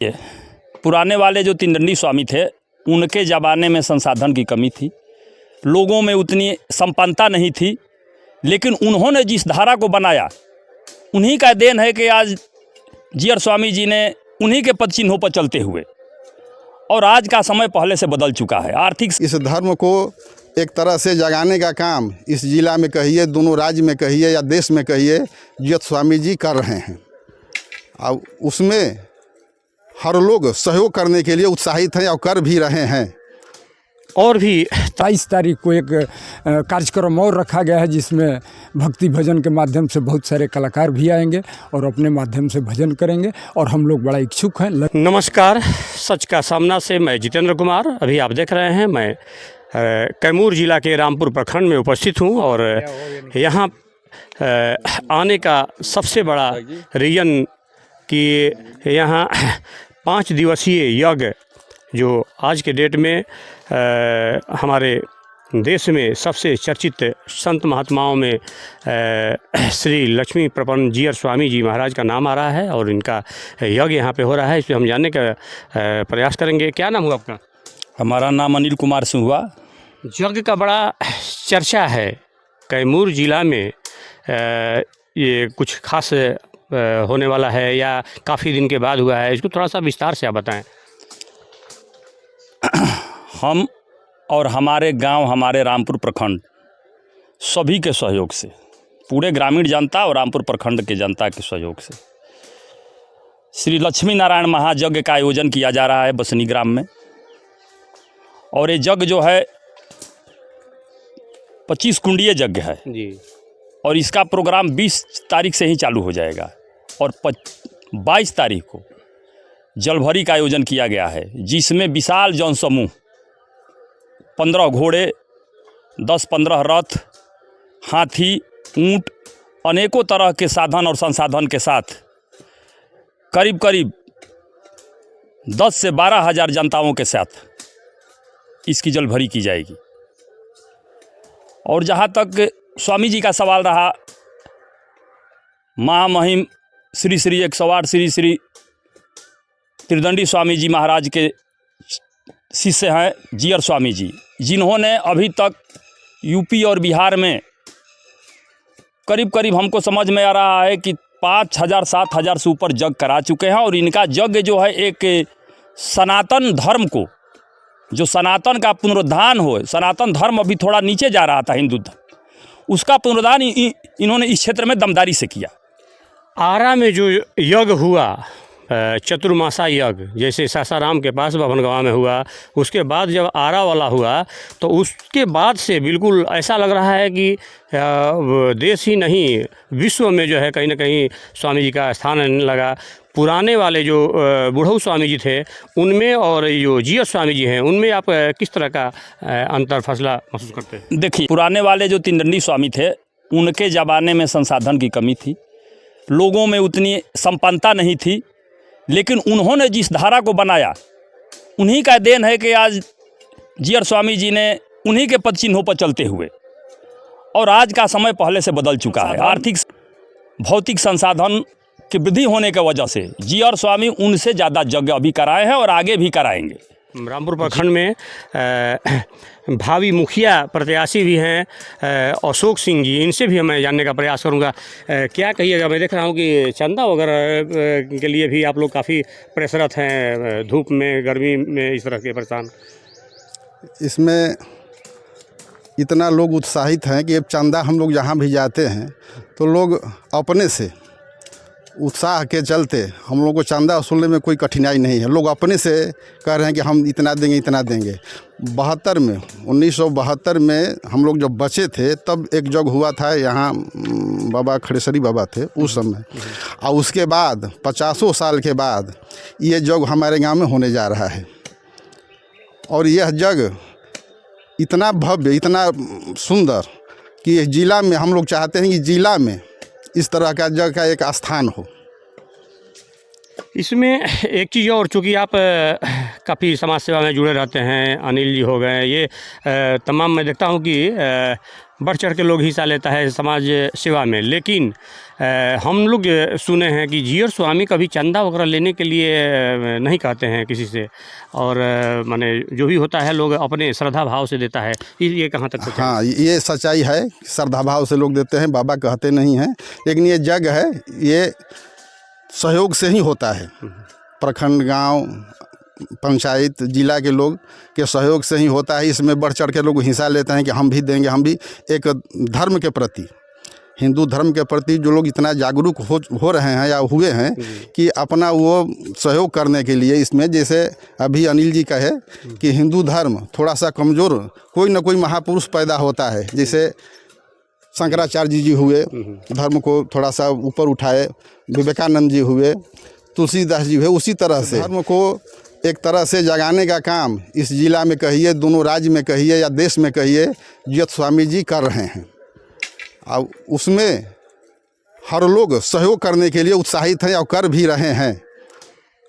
ये पुराने वाले जो तीन स्वामी थे उनके ज़माने में संसाधन की कमी थी, लोगों में उतनी संपन्नता नहीं थी, लेकिन उन्होंने जिस धारा को बनाया उन्हीं का देन है कि आज जीयर स्वामी जी ने उन्हीं के पद चिन्हों पर चलते हुए, और आज का समय पहले से बदल चुका है। आर्थिक इस धर्म को एक तरह से जगाने का काम इस जिला में कहिए, दोनों राज्य में कहिए या देश में कहिए, जीयर स्वामी जी कर रहे हैं। अब उसमें हर लोग सहयोग करने के लिए उत्साहित हैं और कर भी रहे हैं। और भी 23 तारीख को एक कार्यक्रम और रखा गया है जिसमें भक्ति भजन के माध्यम से बहुत सारे कलाकार भी आएंगे और अपने माध्यम से भजन करेंगे, और हम लोग बड़ा इच्छुक हैं। नमस्कार, सच का सामना से मैं जितेंद्र कुमार। अभी आप देख रहे हैं मैं कैमूर जिला के रामपुर प्रखंड में उपस्थित हूं, और यहाँ आने का सबसे बड़ा रीजन कि यहाँ 5 दिवसीय यज्ञ जो आज के डेट में हमारे देश में सबसे चर्चित संत महात्माओं में श्री लक्ष्मी प्रपन्न जीयर स्वामी जी महाराज का नाम आ रहा है, और इनका यज्ञ यहाँ पे हो रहा है। इस पर हम जानने का प्रयास करेंगे। क्या नाम हुआ आपका? हमारा नाम अनिल कुमार सिंह हुआ। यज्ञ का बड़ा चर्चा है कैमूर जिला में, ये कुछ खास होने वाला है या काफ़ी दिन के बाद हुआ है, इसको थोड़ा सा विस्तार से आप बताएं। हम और हमारे गांव, हमारे रामपुर प्रखंड सभी के सहयोग से, पूरे ग्रामीण जनता और रामपुर प्रखंड के जनता के सहयोग से श्री लक्ष्मी नारायण महायज्ञ का आयोजन किया जा रहा है बसनी ग्राम में। और ये यज्ञ जो है 25 कुंडीय यज्ञ है जी, और इसका प्रोग्राम 20 तारीख से ही चालू हो जाएगा, और 22 तारीख को जलभरी का आयोजन किया गया है, जिसमें विशाल जनसमूह 15 घोड़े, 10-15 रथ, हाथी, ऊंट, अनेकों तरह के साधन और संसाधन के साथ करीब करीब 10 से 12 हज़ार जनताओं के साथ इसकी जलभरी की जाएगी। और जहाँ तक स्वामी जी का सवाल रहा, महामहिम श्री श्री 108 श्री श्री त्रिदंडी स्वामी जी महाराज के शिष्य हैं जीयर स्वामी जी, जिन्होंने अभी तक यूपी और बिहार में करीब करीब हमको समझ में आ रहा है कि 5,000-7,000 से ऊपर यज्ञ करा चुके हैं। और इनका यज्ञ जो है एक सनातन धर्म को, जो सनातन का पुनरुद्धान हो, सनातन धर्म अभी थोड़ा नीचे जा रहा था, हिंदू धर्म, उसका पुनरुद्धान इन्होंने इस क्षेत्र में दमदारी से किया। आरा में जो यज्ञ हुआ चतुर्मासा यज्ञ, जैसे सासाराम के पास भवनगांव में हुआ, उसके बाद जब आरा वाला हुआ तो उसके बाद से बिल्कुल ऐसा लग रहा है कि देश ही नहीं विश्व में जो है कहीं ना कहीं स्वामी जी का स्थान आने लगा। पुराने वाले जो बुढ़ऊ स्वामी जी थे उनमें और जो जीयर स्वामी जी हैं उनमें आप किस तरह का अंतर फसला महसूस करते हैं? देखिए, पुराने वाले जो तीन स्वामी थे उनके ज़माने में संसाधन की कमी थी, लोगों में उतनी संपन्नता नहीं थी, लेकिन उन्होंने जिस धारा को बनाया उन्हीं का देन है कि आज जीयर स्वामी जी ने उन्हीं के पद चिन्हों पर चलते हुए, और आज का समय पहले से बदल चुका है। आर्थिक भौतिक संसाधन की वृद्धि होने की वजह से जीयर स्वामी उनसे ज़्यादा यज्ञ अभी कराए हैं और आगे भी कराएंगे। रामपुर प्रखंड में भावी मुखिया प्रत्याशी भी हैं अशोक सिंह जी, इनसे भी मैं जानने का प्रयास करूंगा। क्या कहिएगा? मैं देख रहा हूं कि चंदा वगैरह के लिए भी आप लोग काफ़ी प्रेसरत हैं, धूप में, गर्मी में इस तरह के परेशान। इसमें इतना लोग उत्साहित हैं कि अब चंदा हम लोग जहाँ भी जाते हैं तो लोग अपने से उत्साह के चलते हम लोग को चंदा वसूलने में कोई कठिनाई नहीं है। लोग अपने से कह रहे हैं कि हम इतना देंगे, इतना देंगे। 1972 में हम लोग जब बचे थे तब एक यज्ञ हुआ था यहाँ, बाबा खड़ेसरी बाबा थे उस समय, और उसके बाद 50 साल के बाद ये यज्ञ हमारे गांव में होने जा रहा है। और यह यज्ञ इतना भव्य, इतना सुंदर कि इस जिला में हम लोग चाहते हैं कि जिला में इस तरह का यज्ञ का एक स्थान हो। इसमें एक चीज़ और, चूँकि आप काफ़ी समाज सेवा में जुड़े रहते हैं, अनिल जी हो गए, ये तमाम मैं देखता हूँ कि बढ़ चढ़ के लोग हिस्सा लेता है समाज सेवा में, लेकिन हम लोग सुने हैं कि जीयर स्वामी कभी चंदा वगैरह लेने के लिए नहीं कहते हैं किसी से, और माने जो भी होता है लोग अपने श्रद्धा भाव से देता है। ये कहाँ तक सच्चाई? हाँ, ये सच्चाई है, श्रद्धा भाव से लोग देते हैं, बाबा कहते नहीं हैं। लेकिन ये जग है, ये सहयोग से ही होता है। प्रखंड, गांव, पंचायत, जिला के लोग के सहयोग से ही होता है। इसमें बढ़ चढ़ के लोग हिस्सा लेते हैं कि हम भी देंगे। हम भी एक धर्म के प्रति, हिंदू धर्म के प्रति जो लोग इतना जागरूक हो रहे हैं या हुए हैं कि अपना वो सहयोग करने के लिए, इसमें जैसे अभी अनिल जी कहे कि हिंदू धर्म थोड़ा सा कमज़ोर, कोई ना कोई महापुरुष पैदा होता है। जैसे शंकराचार्य जी हुए, धर्म को थोड़ा सा ऊपर उठाए, विवेकानंद जी हुए, तुलसीदास जी हुए। उसी तरह से धर्म को एक तरह से जगाने का काम इस जिला में कहिए, दोनों राज्य में कहिए या देश में कहिए, जीयर स्वामी जी कर रहे हैं। और उसमें हर लोग सहयोग करने के लिए उत्साहित हैं और कर भी रहे हैं।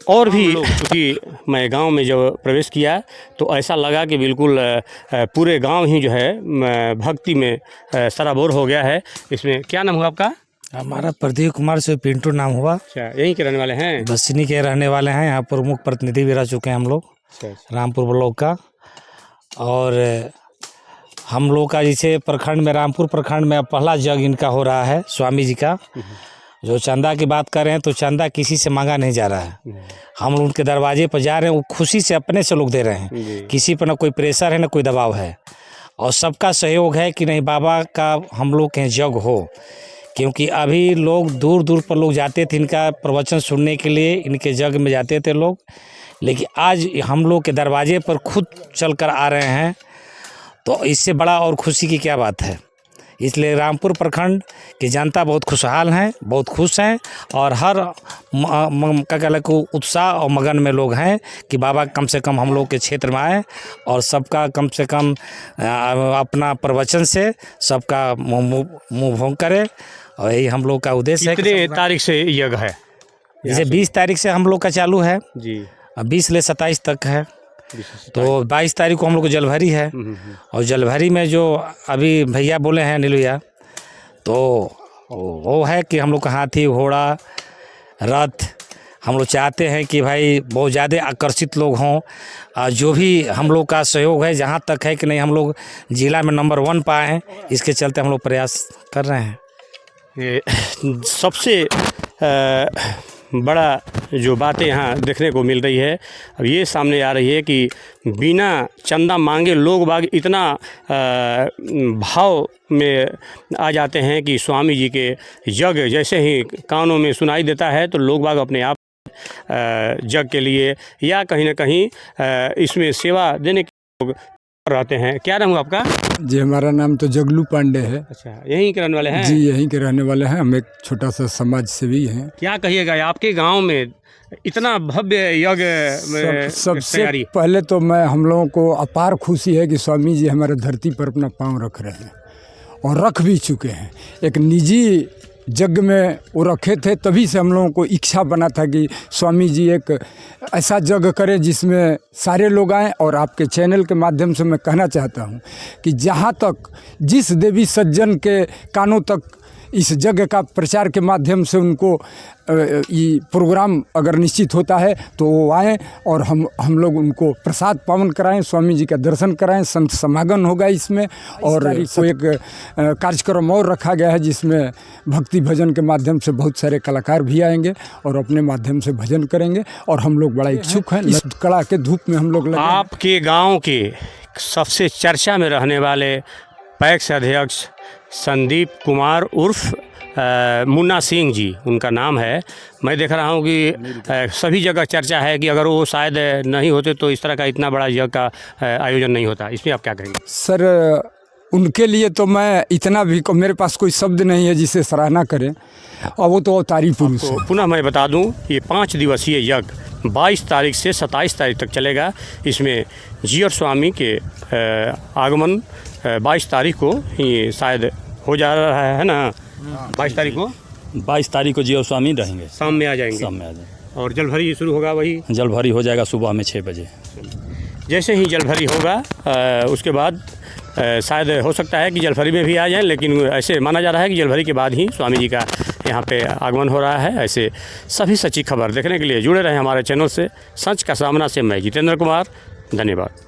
और भी क्योंकि मैं गांव में जब प्रवेश किया तो ऐसा लगा कि बिल्कुल पूरे गांव ही जो है भक्ति में सराबोर हो गया है। इसमें क्या नाम हुआ आपका? हमारा प्रदीप कुमार से पिंटू नाम हुआ। अच्छा, यहीं के रहने वाले हैं? बसनी के रहने वाले हैं। यहाँ प्रमुख प्रतिनिधि भी रह चुके हैं हम लोग रामपुर ब्लॉक का। और हम लोग का जैसे प्रखंड में, रामपुर प्रखंड में पहला जग इनका हो रहा है स्वामी जी का। जो चंदा की बात कर रहे हैं तो चंदा किसी से मांगा नहीं जा रहा है। हम लोग उनके दरवाजे पर जा रहे हैं, वो खुशी से अपने से लोग दे रहे हैं। किसी पर ना कोई प्रेशर है ना कोई दबाव है, और सबका सहयोग है कि नहीं बाबा का हम लोग के जग हो। क्योंकि अभी लोग दूर दूर पर लोग जाते थे इनका प्रवचन सुनने के लिए, इनके जग में जाते थे लोग, लेकिन आज हम लोग के दरवाजे पर खुद चल कर आ रहे हैं, तो इससे बड़ा और खुशी की क्या बात है। इसलिए रामपुर प्रखंड की जनता बहुत खुशहाल हैं, बहुत खुश हैं, और हर क्या कहते हैं उत्साह और मगन में लोग हैं कि बाबा कम से कम हम लोग के क्षेत्र में आए और सबका कम से कम अपना प्रवचन से सबका मुँह भोंग करे। और यही हम लोग का उद्देश्य है। कितने तारीख से यज्ञ है? जैसे 20 तारीख से हम लोग का चालू है जी, 20 से 27 तक है। तो 22 तारीख को हम लोग को जलभरी है। और जलभरी में जो अभी भैया बोले हैं अनिल भैया, तो वो है कि हम लोग का हाथी, घोड़ा, रथ, हम लोग चाहते हैं कि भाई बहुत ज़्यादा आकर्षित लोग हों। जो भी हम लोग का सहयोग है, जहाँ तक है कि नहीं हम लोग जिला में नंबर 1 पाएँ, इसके चलते हम लोग प्रयास कर रहे हैं। ये सबसे बड़ा जो बातें यहाँ देखने को मिल रही है, अब ये सामने आ रही है कि बिना चंदा मांगे लोग बाग इतना भाव में आ जाते हैं कि स्वामी जी के यज्ञ जैसे ही कानों में सुनाई देता है तो लोग बाग अपने आप जग के लिए या कहीं ना कहीं इसमें सेवा देने के लोग रहते हैं। क्या नाम है आपका? जी, हमारा नाम तो जगलू पांडे है। अच्छा, यहीं के रहने वाले हैं? जी, यहीं के रहने वाले हैं। हम एक छोटा सा समाज सेवी हैं। क्या कहिएगा आपके गांव में इतना भव्य यज्ञ सबसे पहले तो हम लोगों को अपार खुशी है कि स्वामी जी हमारे धरती पर अपना पांव रख रहे हैं और रख भी चुके हैं। एक निजी जग में वो रखे थे, तभी से हम लोगों को इच्छा बना था कि स्वामी जी एक ऐसा जग करें जिसमें सारे लोग आएँ। और आपके चैनल के माध्यम से मैं कहना चाहता हूँ कि जहाँ तक जिस देवी सज्जन के कानों तक इस जग का प्रचार के माध्यम से उनको ये प्रोग्राम अगर निश्चित होता है तो वो आएँ और हम लोग उनको प्रसाद पावन कराएं, स्वामी जी का दर्शन कराएं, संत समागम होगा इसमें। और कोई एक कार्यक्रम और रखा गया है जिसमें भक्ति भजन के माध्यम से बहुत सारे कलाकार भी आएंगे और अपने माध्यम से भजन करेंगे। और हम लोग बड़ा इच्छुक हैं, इस कड़ा के धूप में हम लोग लगे। आपके गाँव के सबसे चर्चा में रहने वाले पैक्स अध्यक्ष संदीप कुमार उर्फ मुन्ना सिंह जी उनका नाम है। मैं देख रहा हूँ कि सभी जगह चर्चा है कि अगर वो शायद नहीं होते तो इस तरह का इतना बड़ा यज्ञ का आयोजन नहीं होता। इसमें आप क्या कहेंगे? सर, उनके लिए तो मैं इतना भी मेरे पास कोई शब्द नहीं है जिसे सराहना करें, और वो तो अवतारी पुरुष है। पुनः मैं बता दूं, ये 5 दिवसीय यज्ञ 22 तारीख से 27 तारीख तक चलेगा। इसमें जीयर स्वामी के आगमन 22 तारीख को ही शायद हो जा रहा है ना? 22 तारीख को 22 तारीख को जीयर स्वामी रहेंगे, शाम में आ जाएंगे। शाम में आ जाएंगे। और जल भरी शुरू होगा वही जल भरी हो जाएगा सुबह में 6 बजे। जैसे ही जल भरी होगा उसके बाद शायद हो सकता है कि जल भरी में भी आ जाएं, लेकिन ऐसे माना जा रहा है कि जल भरी के बाद ही स्वामी जी का यहाँ पे आगमन हो रहा है। ऐसे सभी सच्ची खबर देखने के लिए जुड़े रहें हमारे चैनल से। सच का सामना से मैं जितेंद्र कुमार, धन्यवाद।